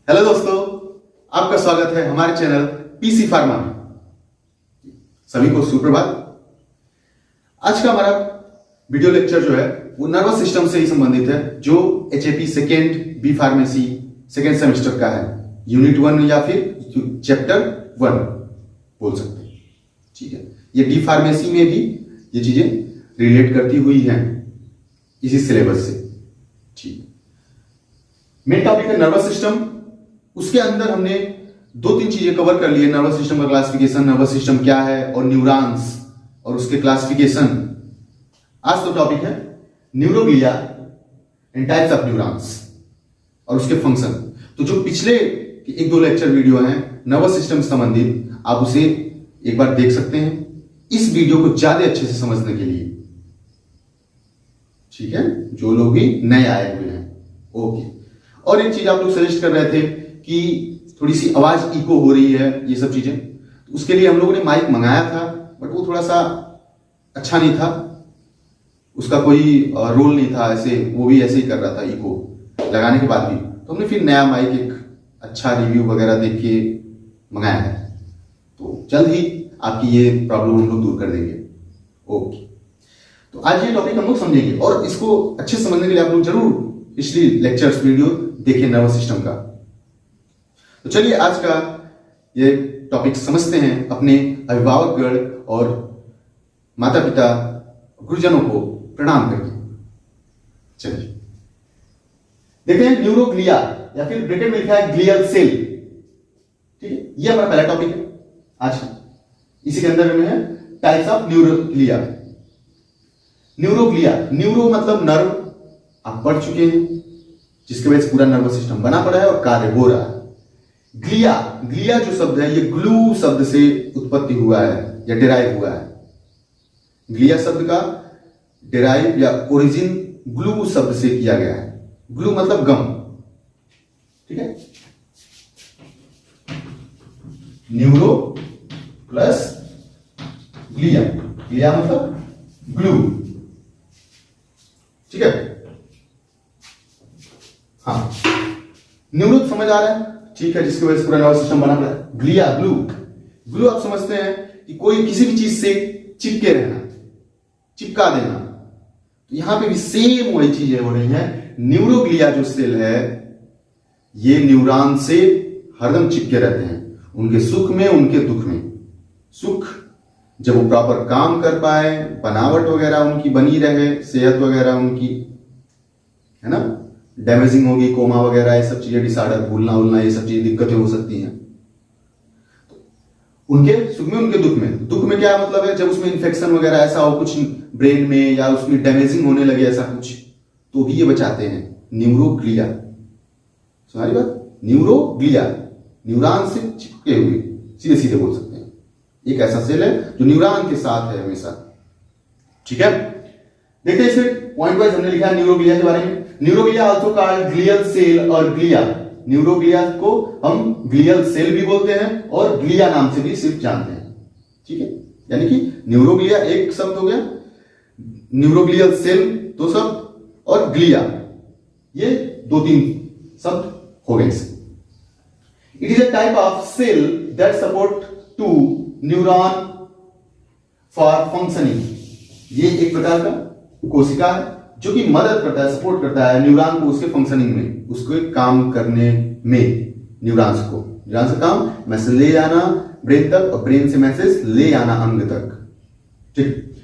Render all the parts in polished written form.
Hello दोस्तों, आपका स्वागत है हमारे चैनल पीसी फार्मा में। सभी को सुप्रभात। आज का हमारा वीडियो लेक्चर जो है वो नर्वस सिस्टम से ही संबंधित है, जो HAP second B pharmacy second semester का है, यूनिट 1 या फिर चैप्टर 1 बोल सकते हैं। ठीक है, ये डी फार्मेसी में भी ये चीजें रिलेट करती हुई हैं इसी सिलेबस से। ठीक, मेन टॉपिक है नर्वस सिस्टम। उसके अंदर हमने 2-3 चीजें कवर कर ली है। नर्वस सिस्टम का क्लासिफिकेशन, नर्वस सिस्टम क्या है, और न्यूरॉन्स और उसके क्लासिफिकेशन। आज तो टॉपिक है neuroglia and types of neurons और उसके फंक्शन। तो जो पिछले 1-2 लेक्चर वीडियो हैं नर्वस सिस्टम से संबंधित, आप उसे एक बार देख सकते हैं इस वीडियो को ज्यादा अच्छे से समझने के लिए। ठीक है, जो लोग भी नए आए हुए हैं। ओके, और एक चीज आप लोग सजेस्ट कर रहे थे कि थोड़ी सी आवाज इको हो रही है, ये सब चीजें, तो उसके लिए हम लोगों ने माइक मंगाया था, बट वो थोड़ा सा अच्छा नहीं था, उसका कोई रोल नहीं था, ऐसे वो भी ऐसे ही कर रहा था इको लगाने के बाद भी। तो हमने फिर नया माइक एक अच्छा रिव्यू वगैरह देख के मंगाया है, तो जल्द ही आपकी ये प्रॉब्लम हम लोग दूर कर देंगे। ओके, तो आज ये टॉपिक हम लोग समझेंगे, और इसको अच्छे से समझने के लिए आप लोग जरूर पिछली लेक्चर्स वीडियो देखें नर्वस सिस्टम का। तो चलिए आज का ये टॉपिक समझते हैं अपने अभिभावकगण और माता पिता गुरुजनों को प्रणाम करके। चलिए देखते हैं न्यूरोग्लिया, या फिर ब्रैकेट में लिखा है ग्लियल सेल। ठीक है, ये हमारा पहला टॉपिक है आज। इसी के अंदर में है types of neuroglia. Neuroglia, neuro मतलब नर्व, आप पढ़ चुके हैं, जिसके वजह से पूरा नर्वस सिस्टम बना पड़ा है और कार्य हो रहा है। ग्लिया, ग्लिया जो शब्द है ये ग्लू शब्द से उत्पत्ति हुआ है या डिराइव हुआ है। ग्लिया शब्द का डिराइव या ओरिजिन ग्लू शब्द से किया गया है। ग्लू मतलब गम। ठीक है, न्यूरो प्लस ग्लिया, ग्लिया मतलब ग्लू। ठीक है, हाँ, न्यूरो समझ आ रहा है, ठीक है, जिसकी वजह से पूरा नर्वस सिस्टम बना पड़ा है। ग्लिया, ग्लू, ग्लू आप समझते हैं कि कोई किसी भी चीज से चिपके रहना, चिपका देना। तो यहां पे भी सेम वही चीजें हो रही हैं। न्यूरोग्लिया जो सेल है ये न्यूरॉन से हरदम चिपके रहते हैं, उनके सुख में उनके दुख में। सुख जब वो प्रॉपर काम कर पाए, बनावट वगैरह उनकी बनी रहे, सेहत वगैरह उनकी, है ना, डैमेजिंग होगी, कोमा वगैरह ये सब चीजें, डिसऑर्डर, भूलना उलना, ये सब चीजें दिक्कतें हो सकती हैं। तो उनके सुख में उनके दुख में। दुख में क्या मतलब है, जब उसमें इन्फेक्शन वगैरह ऐसा हो कुछ ब्रेन में, या उसमें डैमेजिंग होने लगे ऐसा कुछ, तो भी ये बचाते हैं। न्यूरोग्लिया, सुनारी बात, न्यूरोग्लिया, न्यूरॉन से चिपके हुए, सीधे सीधे बोल सकते हैं, एक ऐसा सेल है जो न्यूरॉन के साथ है हमेशा। ठीक है, देखते इसे पॉइंट वाइज हमने लिखा है न्यूरोग्लिया के बारे में। Neuroglia also called glial cell और ग्लिया। न्यूरोग्लिया को हम ग्लियल सेल भी बोलते हैं और ग्लिया नाम से भी सिर्फ जानते हैं। ठीक है, यानी कि न्यूरोग्लिया एक शब्द हो गया, न्यूरोग्लियल सेल 2 शब्द, और ग्लिया ये 2-3 शब्द हो गए। It is a type of cell that support to neuron for functioning. ये एक प्रकार का कोशिका है जो कि मदद करता है, सपोर्ट करता है न्यूरॉन को उसके फंक्शनिंग में, उसको काम करने में। न्यूरॉन्स को, न्यूरॉन से काम मैसेज ले जाना ब्रेन तक, और ब्रेन से मैसेज ले आना अंग तक। ठीक,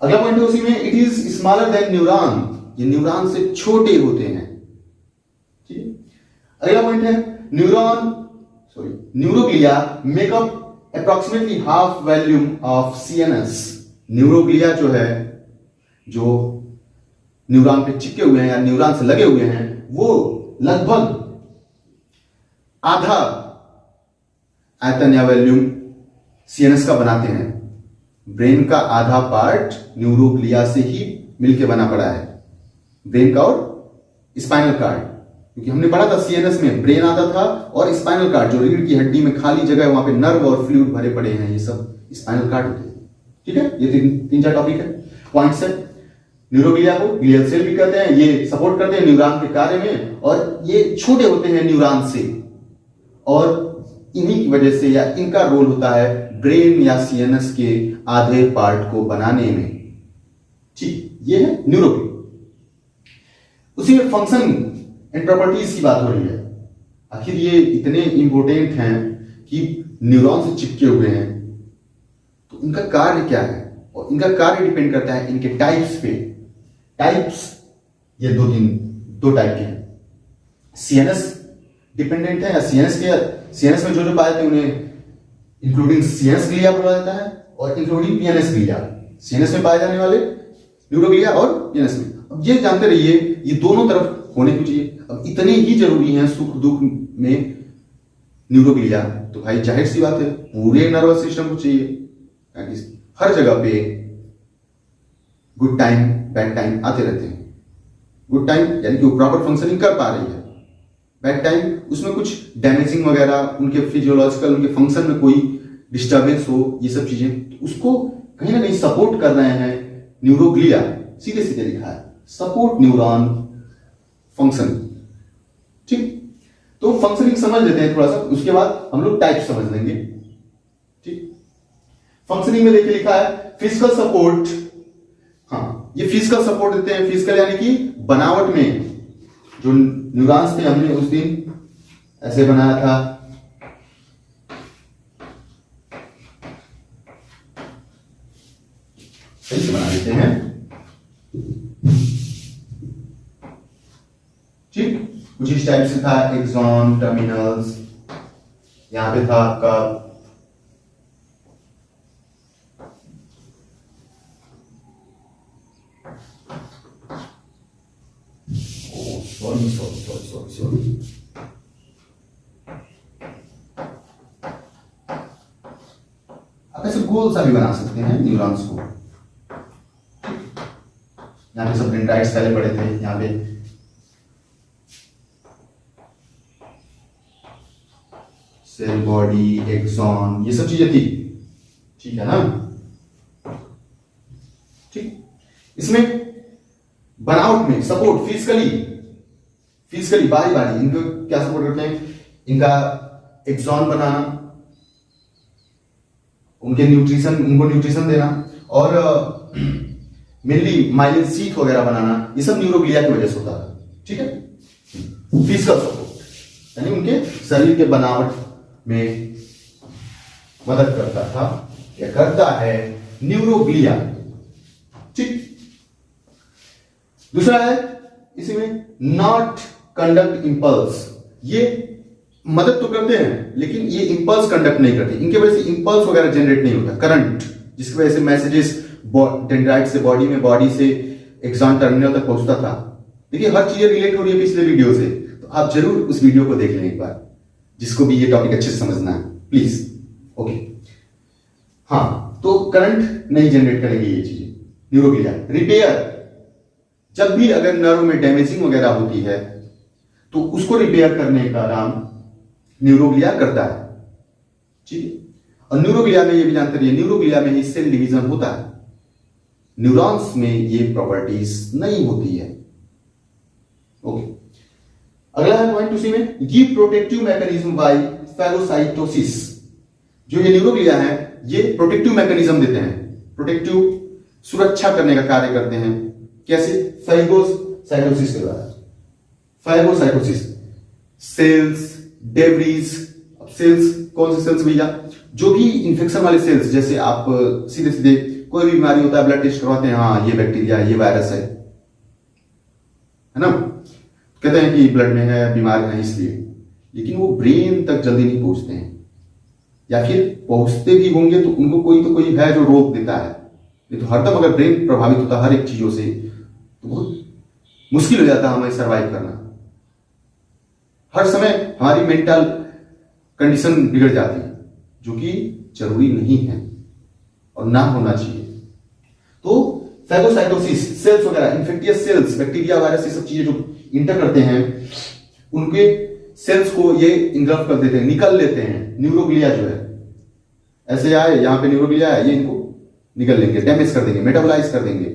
अगला पॉइंट है उसी में, it is smaller than neuron. ये न्यूरॉन से छोटे होते हैं। ठीक है, अगला पॉइंट है neuroglia make up approximately half volume of CNS. Neuroglia जो है, जो न्यूरॉन पे चिपके हुए हैं या न्यूरॉन से लगे हुए हैं, वो लगभग आधा आयतन या वॉल्यूम सीएनएस का बनाते हैं। ब्रेन का आधा पार्ट न्यूरोग्लिया से ही मिलके बना पड़ा है, ब्रेन का और स्पाइनल कार्ड। क्योंकि हमने पढ़ा था सीएनएस में ब्रेन आता था, और स्पाइनल कार्ड जो रीढ़ की हड्डी में खाली जगह है, वहां पे नर्व और फ्लूइड भरे पड़े हैं, ये सब स्पाइनल कार्ड होते हैं। ठीक है, ये 3-4 टॉपिक है, पॉइंट्स है। न्यूरोग्लिया को ग्लियल सेल भी कहते हैं। ये सपोर्ट करते हैं न्यूरॉन के कार्य में, और ये छोटे होते हैं न्यूरॉन से, और इन्हीं की वजह से या इनका रोल होता है ब्रेन या सीएनएस के आधे पार्ट को बनाने में। ठीक, ये है न्यूरोग्लिया। उसी में फंक्शन एंड प्रॉपर्टीज की बात हो रही है। आखिर ये इतने इंपॉर्टेंट हैं कि न्यूरॉन से चिपके हुए हैं, तो इनका कार्य क्या है, और इनका कार्य डिपेंड करता है इनके टाइप्स पे। टाइप्स ये दो टाइप के हैं। सीएनएस डिपेंडेंट है, या सीएनएस में जो पाए थे उन्हें इंक्लूडिंग सीएनएस ग्लिया बोला जाता है, और इंक्लूडिंग पीएनएस ग्लिया। सीएनएस में पाए जाने वाले न्यूरोग्लिया और पीएनएस में। अब ये जानते रहिए ये दोनों तरफ होने क्यों चाहिए। अब इतने ही जरूरी हैं सुख दुख में न्यूरोग्लिया, तो भाई जाहिर सी बात है पूरे नर्वस सिस्टम को चाहिए। हर जगह पे गुड टाइम बैड टाइम आते रहते हैं। गुड टाइम यानी कि वो प्रॉपर फंक्शनिंग कर पा रही है, बैड टाइम उसमें कुछ डैमेजिंग वगैरह, उनके फिजियोलॉजिकल उनके फंक्शन में कोई डिस्टर्बेंस हो, ये सब चीजें, तो उसको कहीं ना कहीं सपोर्ट कर रहे हैं न्यूरोग्लिया। सीधे सीधे लिखा है सपोर्ट न्यूरॉन फंक्शन। ठीक, तो फंक्शनिंग समझ लेते हैं थोड़ा सा, उसके बाद हम लोग टाइप समझ लेंगे। ठीक, फंक्शनिंग में देखिए लिखा है फिजिकल सपोर्ट। हाँ, ये फिजिकल सपोर्ट देते हैं। फिजिकल यानी कि बनावट में, जो न्यूरॉन्स पे हमने उस दिन ऐसे बनाया था, सही से बना देते हैं। ठीक, कुछ इस टाइप से था, एक्सॉन, टर्मिनल्स, यहां पे था आपका सॉरी आप ऐसे गोल सा भी बना सकते हैं न्यूरॉन्स को। यहाँ पे सब डेंड्राइट्स पहले पड़े थे, यहाँ पे सेल बॉडी, एक्सॉन, ये सब चीजें थी। ठीक है ना। ठीक, इसमें बनावट में सपोर्ट फिजिकली बारी बारी इनको क्या सपोर्ट करते हैं, इनका एक्सॉन बनाना, उनको न्यूट्रिशन देना, और मेनली माइलिन शीथ वगैरह बनाना, ये सब न्यूरोग्लिया की वजह से होता है। ठीक है, फिजिकल सपोर्ट यानी उनके शरीर के बनावट में मदद करता था या करता है न्यूरोग्लिया। ठीक, दूसरा है इसमें नॉट कंडक्ट इंपल्स। ये मदद तो करते हैं लेकिन ये इंपल्स कंडक्ट नहीं करते, इनके वजह से इंपल्स वगैरह जनरेट नहीं होता, करंट, जिसकी वजह से मैसेजेस डेंड्राइट से बॉडी से एक्सॉन टर्मिनल तक पहुंचता था। देखिए हर चीज रिलेट हो रही है पिछले वीडियो से, तो आप जरूर उस वीडियो को देख लें एक बार, जिसको भी ये टॉपिक अच्छे से समझना है प्लीज। ओके, हाँ, तो करंट नहीं जनरेट करेंगे ये चीजें न्यूरोग्लिया। रिपेयर, जब भी अगर नर्व में डैमेजिंग वगैरह होती है तो उसको रिपेयर करने का काम न्यूरोग्लिया करता है। ठीक है, और न्यूरोग्लिया में ये भी जानते रहिए, न्यूरोग्लिया में ही सेल डिवीजन होता है, न्यूरॉन्स में ये प्रॉपर्टीज नहीं होती है। ओके, अगला है पॉइंट उसी में, give protective mechanism bye phagocytosis. जो ये न्यूरोग्लिया है ये प्रोटेक्टिव मैकेनिज्म देते हैं, प्रोटेक्टिव सुरक्षा करने का कार्य करते हैं। कैसे? फेगोसाइटोसिस के द्वारा। Phagocytosis, cells, debris. अब सेल्स कौन से सेल्स भैया? जो भी इंफेक्शन वाले सेल्स, जैसे आप सीधे सीधे कोई भी बीमारी होता है ब्लड टेस्ट करवाते हैं, हाँ ये बैक्टीरिया ये वायरस है ना, कहते हैं कि ब्लड में है, बीमार है इसलिए, लेकिन वो ब्रेन तक जल्दी नहीं पहुंचते हैं, या फिर पहुंचते भी होंगे तो उनको कोई तो कोई है जो रोक देता है। नहीं तो हरदम अगर ब्रेन प्रभावित होता है हर एक चीजों से तो बहुत मुश्किल हो जाता है हमें सरवाइव करना। हर समय हमारी मेंटल कंडीशन बिगड़ जाती है, जो कि जरूरी नहीं है और ना होना चाहिए। तो फेगोसाइटोसिस, सेल्स वगैरह, इन्फेक्टियस सेल्स, बैक्टीरिया वायरस, ये सब चीजें जो इंटर करते हैं उनके सेल्स को ये इंगल्फ कर देते हैं, निकल लेते हैं। न्यूरोग्लिया जो है ऐसे आए, यहां पे न्यूरोग्लिया है, ये इनको निकल लेंगे, डैमेज कर देंगे, मेटाबोलाइज कर देंगे।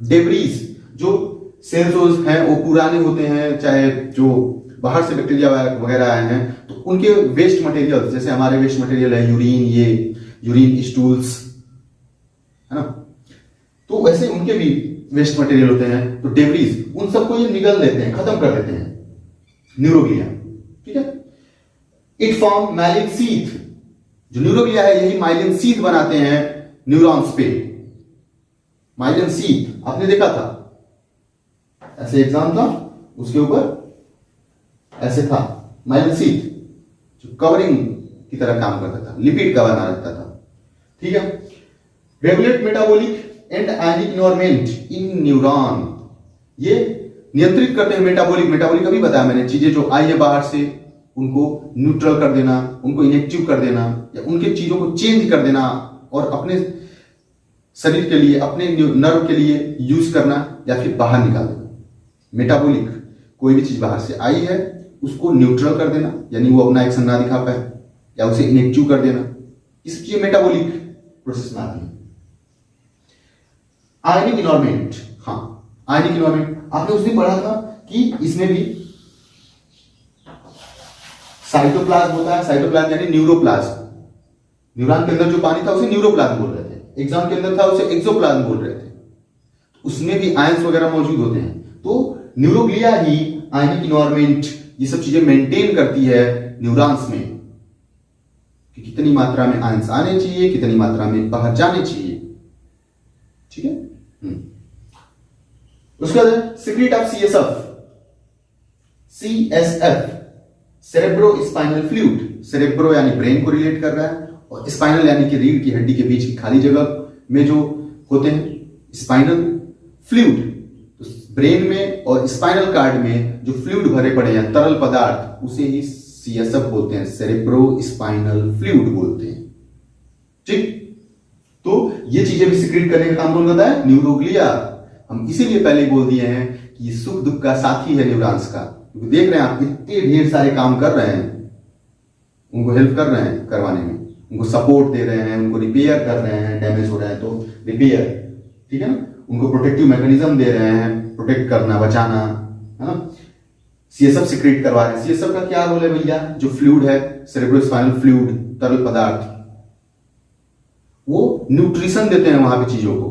डेब्रीज, जो सेल्स हैं वो पुराने होते हैं, चाहे जो बाहर से बैक्टीरिया वगैरह आए हैं, तो उनके वेस्ट मटेरियल, जैसे हमारे वेस्ट मटेरियल है यूरिन, ये यूरिन स्टूल्स है ना, तो वैसे उनके भी वेस्ट मटेरियल होते हैं, तो डेब्रीज, उन सबको ये निगल लेते हैं, खत्म कर देते हैं न्यूरोग्लिया। ठीक है, इट फॉर्म माइलिन शीथ, जो न्यूरोग्लिया है यही माइलिन शीथ बनाते हैं न्यूरॉन्स पे। माइलिन शीथ आपने देखा था, ऐसे एग्जाम था, उसके ऊपर ऐसे था माइलिन शीथ, जो कवरिंग की तरह काम करता था, लिपिड का बना रहता था। ठीक है, regulate metabolic and ionic environment in neuron, ये नियंत्रित करते हैं मेटाबॉलिक, मेटाबॉलिक अभी बताया मैंने, चीजें जो आई है बाहर से उनको न्यूट्रल कर देना, उनको इनेक्टिव कर देना, या उनके चीजों को चेंज कर देना और अपने शरीर के लिए, अपने नर्व के लिए यूज करना, या फिर बाहर निकाल देना। मेटाबॉलिक, कोई भी चीज बाहर से आई है उसको न्यूट्रल कर देना, यानी वो अपना एक्शन ना दिखा पाए, या उसे इनेक्टिव कर देना, इसकी मेटाबॉलिक प्रोसेस में आती है। आयनिक एनवायरनमेंट, हाँ आयनिक एनवायरनमेंट आपने उस दिन पढ़ा था कि इसमें भी साइटोप्लाज्म होता है, साइटोप्लाज्म यानी न्यूरोप्लाज्म, न्यूरॉन के अंदर जो पानी था उसे न्यूरोप्लाज्म बोल रहे थे, एग्जाम के अंदर था उसे एक्सोप्लाज्म बोल रहे थे, उसमें भी आयंस वगैरह मौजूद होते हैं। तो न्यूरोग्लिया ही आयनिक एनवायरनमेंट, ये सब चीजें मेंटेन करती है न्यूरॉन्स में, कि कितनी मात्रा में आयंस आने चाहिए, कितनी मात्रा में बाहर जाने चाहिए। ठीक है, उसके बाद secret of CSF, CSF cerebro spinal fluid, cerebro यानी ब्रेन को रिलेट कर रहा है, और स्पाइनल यानी कि रीढ़ की हड्डी के बीच की खाली जगह में जो होते हैं स्पाइनल फ्लूइड, तो ब्रेन में और स्पाइनल कार्ड में जो फ्लूइड भरे पड़े हैं, तरल पदार्थ, उसे ही सीएसएफ बोलते हैं, सेरेब्रो स्पाइनल फ्लूइड बोलते हैं। ठीक, तो ये चीजें भी सीक्रेट करने का काम कौन करता है? न्यूरोग्लिया। हम इसीलिए पहले बोल दिए हैं कि ये सुख दुख का साथी है न्यूरॉन्स का, क्योंकि देख रहे हैं आप इतने ढेर सारे काम कर रहे हैं, उनको हेल्प कर रहे हैं करवाने में, उनको सपोर्ट दे रहे हैं, उनको रिपेयर कर रहे हैं, डैमेज हो रहा है तो रिपेयर, ठीक है ना, उनको प्रोटेक्टिव मैकेनिज्म दे रहे हैं, प्रोटेक्ट करना, बचाना, है ना। सीएसएफ सीक्रेट करवा रहे हैं। सीएसएफ का क्या रोल है भैया? जो फ्लूइड है, सेरेब्रोस्पाइनल फ्लूइड, तरल पदार्थ, वो न्यूट्रिशन देते हैं वहां पे चीजों को,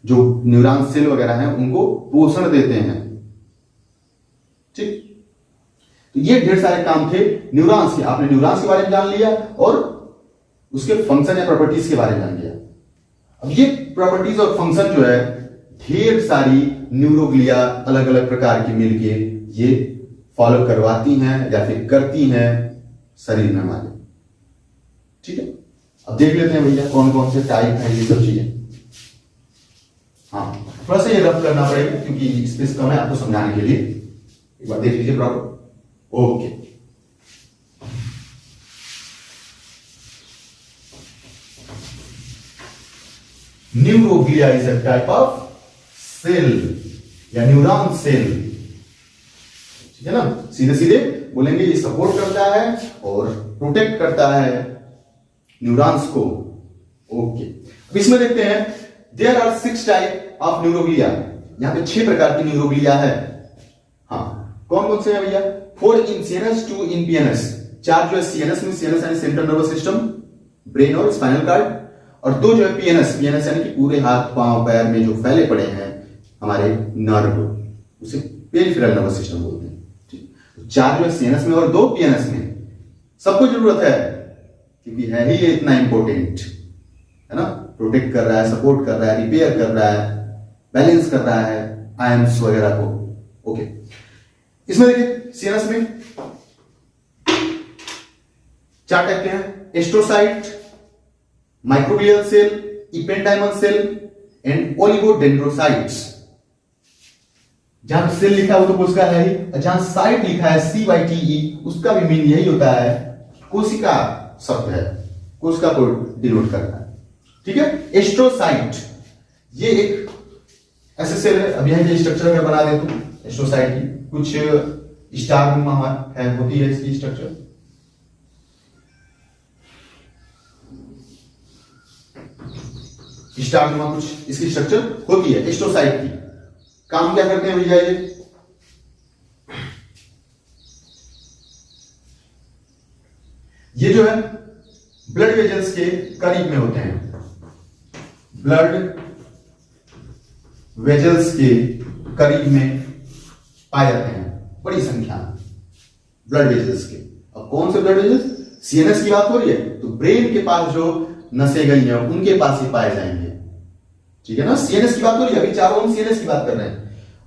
जो न्यूरॉन सेल वगैरह हैं उनको पोषण देते हैं। ठीक, तो ये ढेर सारे काम थे न्यूरॉन्स के। आपने न्यूरॉन्स के बारे में जान लिया और उसके फंक्शन या प्रॉपर्टीज के बारे में जान लिया। अब ये प्रॉपर्टीज और फंक्शन जो है ढेर सारी न्यूरोग्लिया अलग अलग प्रकार की मिलके ये फॉलो करवाती हैं या फिर करती हैं शरीर में हमारे। ठीक है, अब देख लेते हैं भैया कौन कौन से टाइप है ये सब चीजें। हाँ, थोड़ा सा ये रफ करना पड़ेगा क्योंकि स्पेस कम है आपको समझाने के लिए। एक बार देख लीजिए proper. Okay, neuroglia is a type of cell या न्यूरॉन सेल। ठीक है ना, सीधे सीधे बोलेंगे ये सपोर्ट करता है और प्रोटेक्ट करता है न्यूरॉन्स को। ओके, अब इसमें देखते हैं there are 6 type of neuroglia. यहां पे 6 प्रकार की न्यूरोग्लिया है। हाँ, कौन कौन से हैं भैया? 4 इन सीएनएस, 2 इन पीएनएस। 4 जो है सीएनएस में, सीएनएस यानी सेंट्रल नर्वस सिस्टम, ब्रेन और स्पाइनल कार्ड, और 2 जो है पीएनएस, पीएनएस यानी कि पूरे हाथ पांव पैर में जो फैले पड़े हैं हमारे नर्व, उसे पेरिफेरल नर्वस सिस्टम बोलते हैं। ठीक, तो 4 जो है सीएनएस में और 2 पीएनएस में। सबको जरूरत है क्योंकि है ही ये इतना इंपॉर्टेंट, है ना, प्रोटेक्ट कर रहा है, सपोर्ट कर रहा है, रिपेयर कर रहा है, बैलेंस कर रहा है आयंस वगैरह को। ओके, इसमें देखिए सीएनएस में 4 टाइप के हैं, astrocyte, microglial cell, ependymal cell and oligodendrocytes. जहां सेल लिखा है वो तो कोशिका है ही, जहां साइट लिखा है CYTE उसका भी मीन यही होता है, कोशिका शब्द है, कोशिका को डिनोट करता है। ठीक है, एस्ट्रोसाइट ये एक ऐसे सेल है। अब यहां के स्ट्रक्चर अगर बना दे तो एस्ट्रोसाइट की कुछ स्टार नुमा है, होती है इसकी स्ट्रक्चर। स्टार नुमा कुछ इसकी स्ट्रक्चर होती है एस्ट्रोसाइट की। काम क्या करते हैं भैया ये जो है ब्लड वेजल्स के करीब में होते हैं, ब्लड वेजल्स के करीब में पाए जाते हैं बड़ी संख्या में ब्लड वेजल्स के। अब कौन से ब्लड वेजल्स, सीएनएस की बात हो रही है तो ब्रेन के पास जो नसें गई हैं उनके पास ही पाए जाएंगे, ठीक है ना। सीएनएस की बात हो रही है, अभी चारों हम सीएनएस की बात कर रहे हैं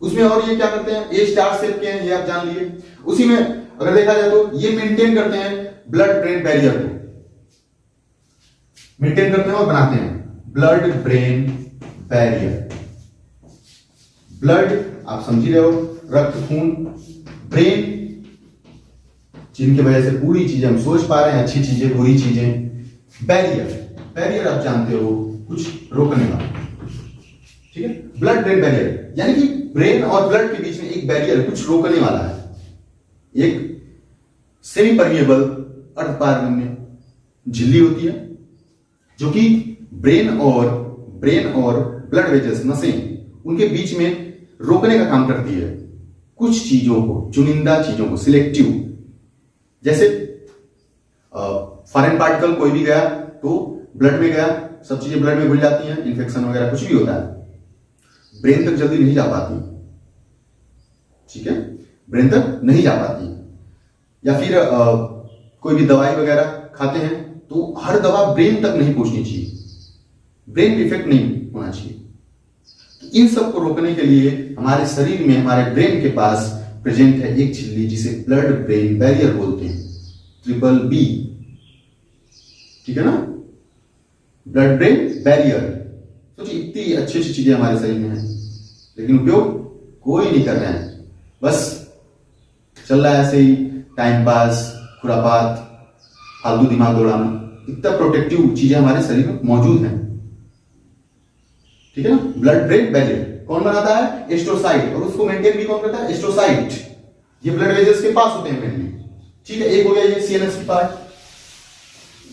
उसमें। और ये क्या करते हैं, ए स्टार शेप के हैं, ये आप जान लिए। उसी में अगर देखा जाए तो ये मेंटेन करते हैं ब्लड ब्रेन बैरियर को, मेंटेन करते हैं और बनाते हैं ब्लड ब्रेन बैरियर। ब्लड आप समझ रहे हो, रक्त खून, ब्रेन जिनकी वजह से पूरी चीजें हम सोच पा रहे हैं, अच्छी चीजें बुरी चीजें। बैरियर, बैरियर आप जानते हो कुछ रोकने वाला, ठीक है। ब्लड ब्रेन बैरियर यानी कि ब्रेन और ब्लड के बीच में एक बैरियर कुछ रोकने वाला है, एक सेमी परमिएबल अर्धपारगम्य झिल्ली होती है जो कि ब्रेन और ब्लड वेजल्स नसें उनके बीच में रोकने का काम करती है कुछ चीजों को, चुनिंदा चीजों को, सिलेक्टिव। जैसे फॉरेन पार्टिकल कोई भी गया तो ब्लड में गया, सब चीजें ब्लड में घुल जाती हैं, इन्फेक्शन वगैरह कुछ भी होता है, ब्रेन तक जल्दी नहीं जा पाती, ठीक है, ब्रेन तक नहीं जा पाती। या फिर कोई भी दवाई वगैरह खाते हैं तो हर दवा ब्रेन तक नहीं पहुंचनी चाहिए, ब्रेन इफेक्ट नहीं होना चाहिए। तो इन सब को रोकने के लिए हमारे शरीर में, हमारे ब्रेन के पास प्रेजेंट है एक झिल्ली जिसे ब्लड ब्रेन बैरियर बोलते हैं, BBB, ठीक है ना, ब्लड ब्रेन बैरियर। सोचिए इतनी अच्छी अच्छी चीजें हमारे शरीर में हैं लेकिन उपयोग कोई नहीं कर रहे हैं, बस चल रहा है ऐसे ही टाइम पास, खुरापात, फालतू दिमाग दौड़ाना। इतना प्रोटेक्टिव चीजें हमारे शरीर में मौजूद हैं, ठीक है ना। ब्लड ब्रेन बैरियर कौन बनाता है, एस्ट्रोसाइट, और उसको मेंटेन भी कौन करता है, एस्ट्रोसाइट। ये ब्लड वेजल्स के पास होते हैं मेनली, ठीक है। एक हो गया ये सीएनएस की पार्ट,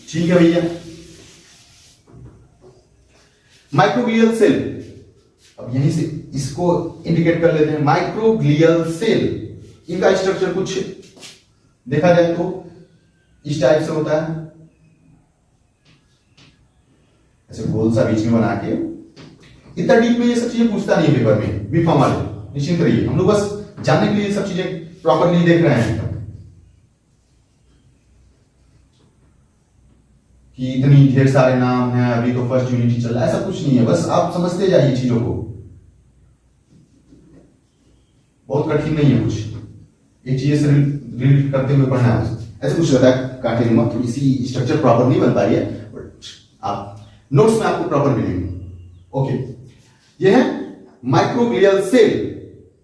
ठीक है भैया। माइक्रोग्लियल सेल, अब यहीं से इसको इंडिकेट कर लेते हैं, माइक्रोग्लियल सेल। इनका स्ट्रक्चर कुछ देखा जाए तो इस टाइप से होता है, ऐसे गोल सा बीच में बना के। इतना डीप में ये सब चीजें पूछता नहीं है पेपर में, बी फॉर्म वाले, निश्चिंत रहिए, हम लोग बस जानने के लिए ये सब चीजें प्रॉपरली देख रहे हैं कि इतनी ढेर सारे नाम हैं, अभी तो फर्स्ट यूनिट ही चल रहा है, ऐसा कुछ नहीं है, बस आप समझते जाइए चीजों को, बहुत कठिन नहीं है कुछ, एक चीज से रिलेट करते हुए पढ़ना है। ऐसे कुछ रहता है काटेनुमा, थोड़ी सी स्ट्रक्चर प्रॉपर नहीं बन पाई है, बट आप नोट्स में आपको प्रॉपर मिलेंगे। ओके, ये है माइक्रोग्लियल सेल।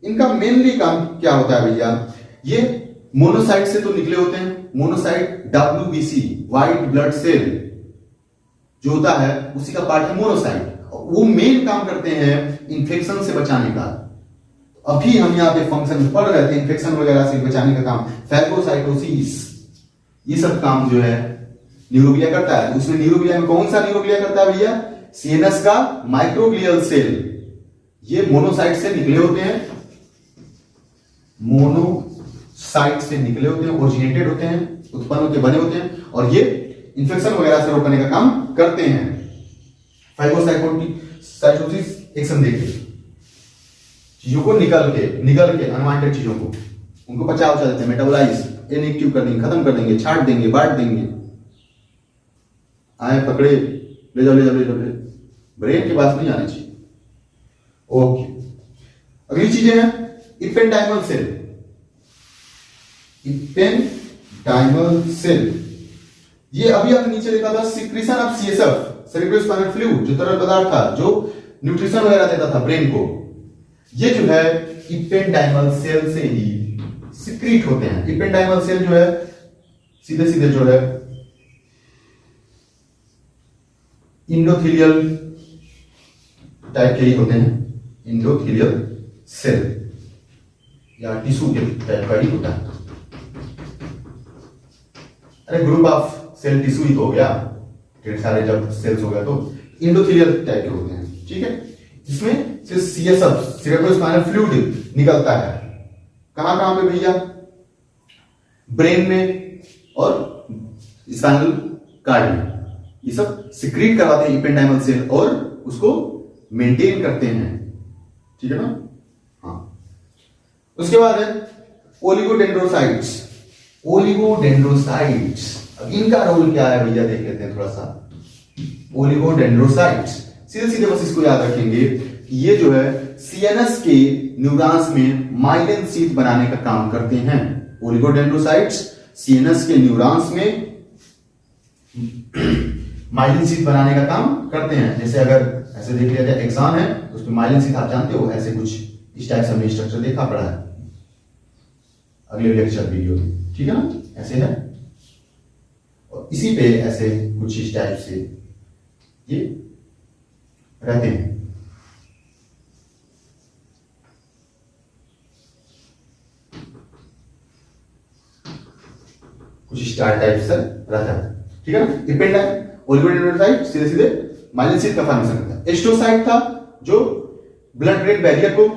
इनका मेनली काम क्या होता है भैया, ये मोनोसाइट से तो निकले होते हैं, monocyte WBC, white blood cell जो होता है उसी का पार्ट है मोनोसाइट। वो मेन काम करते हैं इंफेक्शन से बचाने का। अभी हम यहाँ पे फंक्शन में पढ़ रहे थे, इंफेक्शन वगैरह से बचाने का काम, फैगोसाइटोसिस, ये सब काम जो है न्यूरोग्लिया करता है। उसमें न्यूरोग्लिया में कौन सा न्यूरोग्लिया करता है भैया, सीएनएस का माइक्रोग्लियल सेल। ये मोनोसाइट से निकले होते हैं, मोनोसाइट से निकले होते हैं, ओरिजिनेटेड होते हैं, उत्पन्न होते बने होते हैं, और ये इंफेक्शन वगैरह से रोकने का काम करते हैं। फाइगोसाइटोसिस एक्शन देखिए, चीजों को निकल के अनवांटेड चीजों को उनको बचा देते हैं, मेटाबोलाइज, इनएक्टिव कर देंगे, खत्म कर देंगे, छाट देंगे, बांट देंगे। आए पकड़े, ले जाओ, ब्रेन के पास नहीं आने चाहिए। ओके, अगली चीजें हैं इपेंडाइमल सेल। इपेंडाइमल सेल, ये अभी आपने नीचे लिखा था secretion of CSF, cerebrospinal fluid, जो तरल पदार्थ था जो न्यूट्रिशन वगैरह देता था ब्रेन को, ये जो है इपेंडाइमल सेल से ही सिक्रीट होते हैं। इपेंडाइमल सेल जो है सीधे सीधे जो है इंडोथीलियल टाइप के ही होते हैं, इंडोथीलियल सेल या टिश्यू के टाइप का ही होता है। अरे ग्रुप ऑफ सेल टिश्यू ही तो हो गया, ढेर सारे जब सेल्स हो गया तो इंडोथेलियल टाइप के होते हैं, ठीक है। इसमें सिर्फ सीएसएफ सेरेब्रोस्पाइनल फ्लूइड निकलता है। कहां कहां पे भैया? ब्रेन में और स्पाइनल कार्ड में। ये सब सिक्रीट करवाते हैं इपेंडाइमल सेल और उसको मेंटेन करते हैं, ठीक है ना। हाँ, उसके बाद है ओलिगोडेंड्रोसाइट्स। ओलिगोडेंड्रोसाइट्स, अब इनका रोल क्या है भैया देख लेते हैं थोड़ा सा। ओलिगोडेंड्रोसाइट्स सीधे सीधे बस इसको याद रखेंगे, ये जो है सीएनएस के न्यूरॉन्स में माइलिन शीथ बनाने का काम करते हैं। ओलिगोडेंड्रोसाइट्स सीएनएस के न्यूरॉन्स में माइलिन शीथ बनाने का काम करते हैं। जैसे अगर ऐसे देख लिया जाए एग्जाम है तो उसमें माइलिन शीथ आप जानते हो, ऐसे कुछ इस टाइप से हमने स्ट्रक्चर देखा पड़ा है अगले लेक्चर वीडियो में, ठीक है ना। ऐसे है और इसी पे ऐसे कुछ इस टाइप से ये रहते हैं। कुछ स्टार टाइप से रहता है, ठीक है ना। इपेंडाइम ओलिगोडेंड्रोसाइट सीधे सीधे माइलिन शीथ का फॉर्मेशन करता है। एस्ट्रोसाइट था जो ब्लड ब्रेन बैरियर को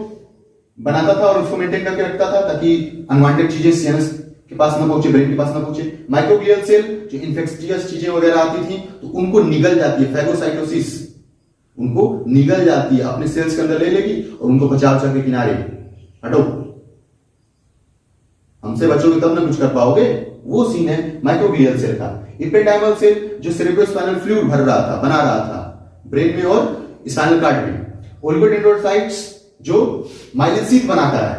बनाता था और उसको मेंटेन करके रखता था ताकि अनवांटेड चीजें सीएनएस के पास ना पहुंचे, ब्रेन के पास ना पहुंचे। माइक्रोग्लियल सेल जो इन्फेक्शियस चीजें वगैरह आती थी तो उनको निगल जाती है, फैगोसाइटोसिस, उनको निगल जाती है, अपने सेल्स के अंदर ले लेगी और उनको बचाव के किनारे हटो, हमसे बचोगे तब ना कुछ कर पाओगे। वो सीन है माइक्रोग्लियल सेल का। इपेंडाइमल सेल जो सेरेब्रोस्पाइनल फ्लूइड भर रहा था, बना रहा था ब्रेन में और स्पाइनल कार्ड में। ओलिगोडेंड्रोसाइट्स जो माइलिन शीथ बनाता है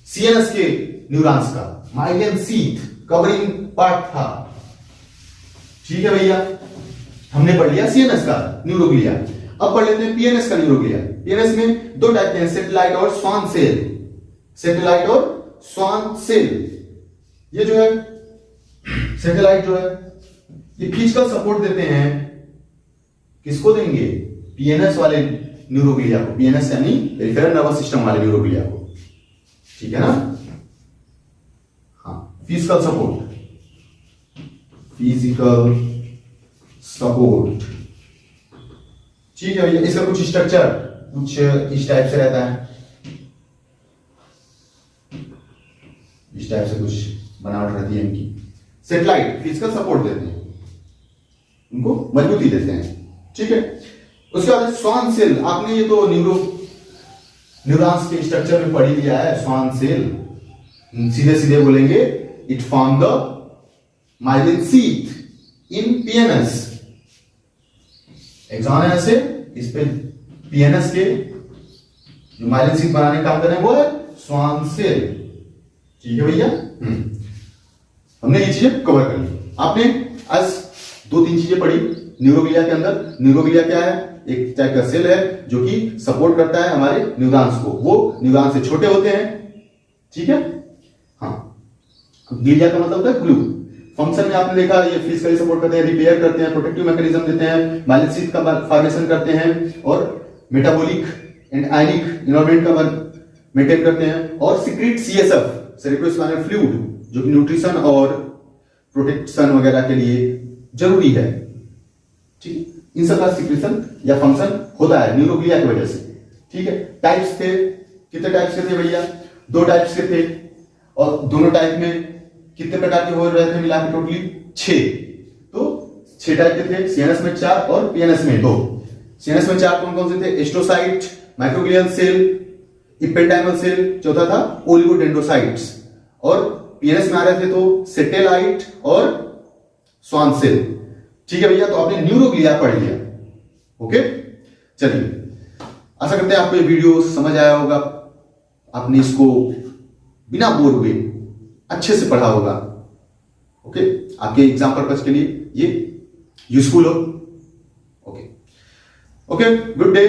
सीएनएस के न्यूरॉन्स का, माइलिन शीथ कवरिंग पार्ट था, ठीक है भैया। हमने पढ़ लिया सीएनएस का न्यूरोग्लिया। अब पढ़ लेते हैं पीएनएस का न्यूरोग्लिया। पीएनएस में दो टाइप के हैं, सैटेलाइट और स्वान सेल। सैटेलाइट और स्वान सेल, ये जो है सैटेलाइट जो है ये फिजिकल सपोर्ट देते हैं, किसको देंगे? पीएनएस वाले न्यूरोग्लिया को, पीएनएस यानी पेरिफेरल नर्वस सिस्टम वाले न्यूरोग्लिया को, ठीक है ना। हाँ, फिजिकल सपोर्ट, फिजिकल सपोर्ट, ठीक है भैया। इसका कुछ स्ट्रक्चर कुछ इस टाइप से रहता है, इस टाइप से कुछ बनावट रहती है इनकी। सैटेलाइट फिजिकल सपोर्ट देते हैं, उनको मजबूती देते हैं, ठीक है। उसके बाद स्वान सेल, आपने ये तो न्यूरॉन्स के स्ट्रक्चर में पढ़ ही लिया है। स्वान सेल सीधे सीधे बोलेंगे it form the myelin sheath in PNS. Exam है ऐसे, इस पे पीएनएस के जो माइलिन शीथ बनाने का काम कर रहे हैं वो है स्वान सेल, ठीक है भैया। हमने ये चीजें कवर कर ली। आपने आज दो तीन चीजें पढ़ी न्यूरोग्लिया के अंदर। न्यूरोग्लिया क्या है? एक टाइप का सेल है जो कि सपोर्ट करता है हमारे न्यूरॉन्स को, वो न्यूरॉन से छोटे होते हैं, ठीक है। हाँ, ग्लिया का मतलब होता है ग्लू। फंक्शन में आपने देखा ये फिजिकली सपोर्ट करते हैं, रिपेयर करते हैं, प्रोटेक्टिव मैकेनिज्म देते हैं, माइलिन शीथ का फॉर्मेशन करते हैं और मेटाबॉलिक एंड आयनिक इन्वायरमेंट का मेंटेन करते हैं और सीक्रेट सीएसएफ सेरेब्रोस्पाइनल फ्लूइड जो कि न्यूट्रिशन और प्रोटेक्शन वगैरह के लिए जरूरी है, ठीक। इन सब का सिक्रेशन या फंक्शन होता है न्यूरोग्लिया की वजह से, ठीक है। टाइप्स थे, कितने टाइप्स के थे भैया? दो टाइप्स के थे और दोनों टाइप में कितने प्रकार के हो रहे थे मिला के? टोटली 6। तो 6 टाइप के थे, सीएनएस में 4 और पीएनएस में 2। सीएनएस में 4 कौन कौन से थे? Astrocyte, microglial cell, ependymal cell, चौथा था ओलिगोडेंड्रोसाइट्स, और पीएनएस में आ रहे थे तो सैटेलाइट और स्वान सेल, ठीक है भैया। तो आपने न्यूरोग्लिया पढ़ लिया, ओके। चलिए, आशा करते हैं आपको ये वीडियो समझ आया होगा, आपने इसको बिना बोर हुए अच्छे से पढ़ा होगा, ओके। आपके एग्जाम पर्पज के लिए ये यूजफुल हो, ओके। Okay, good day.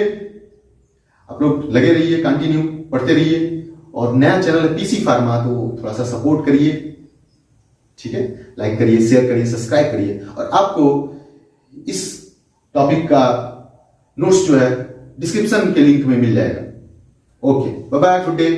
आप लोग लगे रहिए, कंटिन्यू पढ़ते रहिए, और नया चैनल है पीसी फार्मा, तो थोड़ा सा सपोर्ट करिए, ठीक है। लाइक करिए, शेयर करिए, सब्सक्राइब करिए, और आपको इस टॉपिक का नोट्स जो है डिस्क्रिप्शन के लिंक में मिल जाएगा। Okay, bye bye, good day.